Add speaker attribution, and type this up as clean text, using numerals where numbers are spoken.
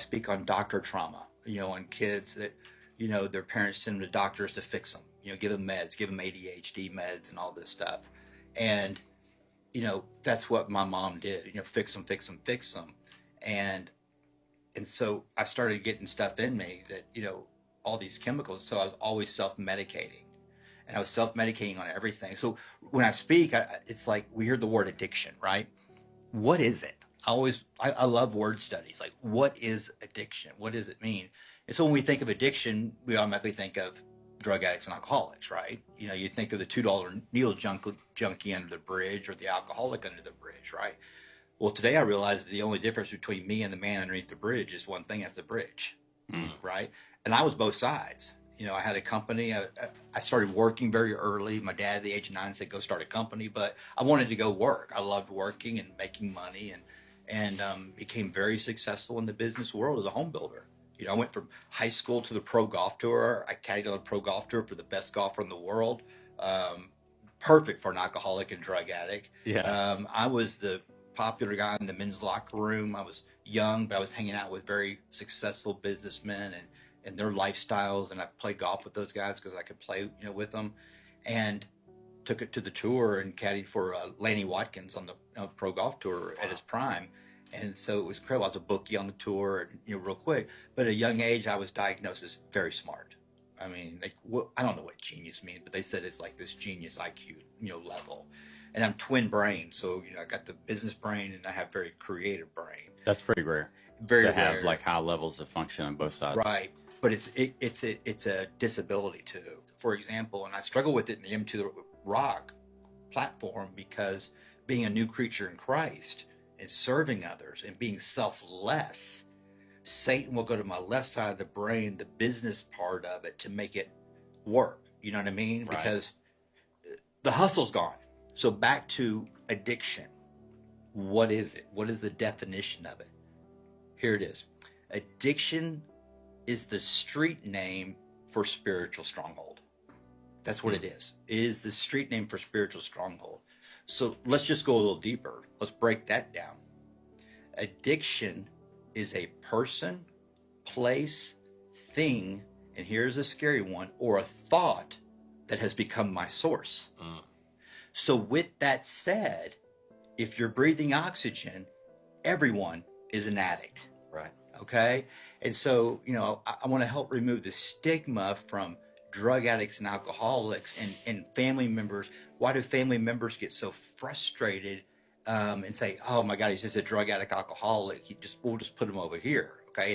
Speaker 1: speak on doctor trauma, on kids that, their parents send them to doctors to fix them, give them meds, give them ADHD meds and all this stuff. And, that's what my mom did, fix them, fix them, fix them. And, and so I started getting stuff in me that, all these chemicals. So I was always self-medicating, and I was self-medicating on everything. So when I speak, it's like we hear the word addiction, right? What is it? I love word studies. Like, what is addiction? What does it mean? And so when we think of addiction, we automatically think of drug addicts and alcoholics, right? You think of the $2 needle junkie under the bridge, or the alcoholic under the bridge, right? Well, today I realized the only difference between me and the man underneath the bridge is one thing: that's the bridge, right? And I was both sides. I had a company. I started working very early. My dad, at the age of 9, said, "Go start a company," but I wanted to go work. I loved working and making money, and became very successful in the business world as a home builder. I went from high school to the pro golf tour. I caddied on the pro golf tour for the best golfer in the world. Perfect for an alcoholic and drug addict.
Speaker 2: Yeah.
Speaker 1: I was the popular guy in the men's locker room. I was young, but I was hanging out with very successful businessmen and their lifestyles. And I played golf with those guys because I could play, with them. And took it to the tour and caddied for Lanny Watkins on the pro golf tour at his prime. And so it was incredible. I was a bookie on the tour, real quick. But at a young age, I was diagnosed as very smart. I mean, I don't know what genius means, but they said it's like this genius IQ, level. And I'm twin brain, so I got the business brain and I have very creative brain.
Speaker 2: That's pretty rare.
Speaker 1: Very
Speaker 2: to
Speaker 1: rare.
Speaker 2: have like high levels of function on both sides.
Speaker 1: Right, but it's a disability too. For example, and I struggle with it in the M2 the Rock platform, because being a new creature in Christ and serving others and being selfless, Satan will go to my left side of the brain, the business part of it, to make it work. You know what I mean?
Speaker 2: Right.
Speaker 1: Because the hustle's gone. So back to addiction. What is it? What is the definition of it? Here it is. Addiction is the street name for spiritual stronghold. That's what it is. It is the street name for spiritual stronghold. So let's just go a little deeper. Let's break that down. Addiction is a person, place, thing, and here's a scary one, or a thought that has become my source. So with that said, if you're breathing oxygen, everyone is an addict.
Speaker 2: Right.
Speaker 1: Okay? And so, I want to help remove the stigma from drug addicts and alcoholics and family members. Why do family members get so frustrated and say, "Oh my God, he's just a drug addict, alcoholic. We'll just put him over here."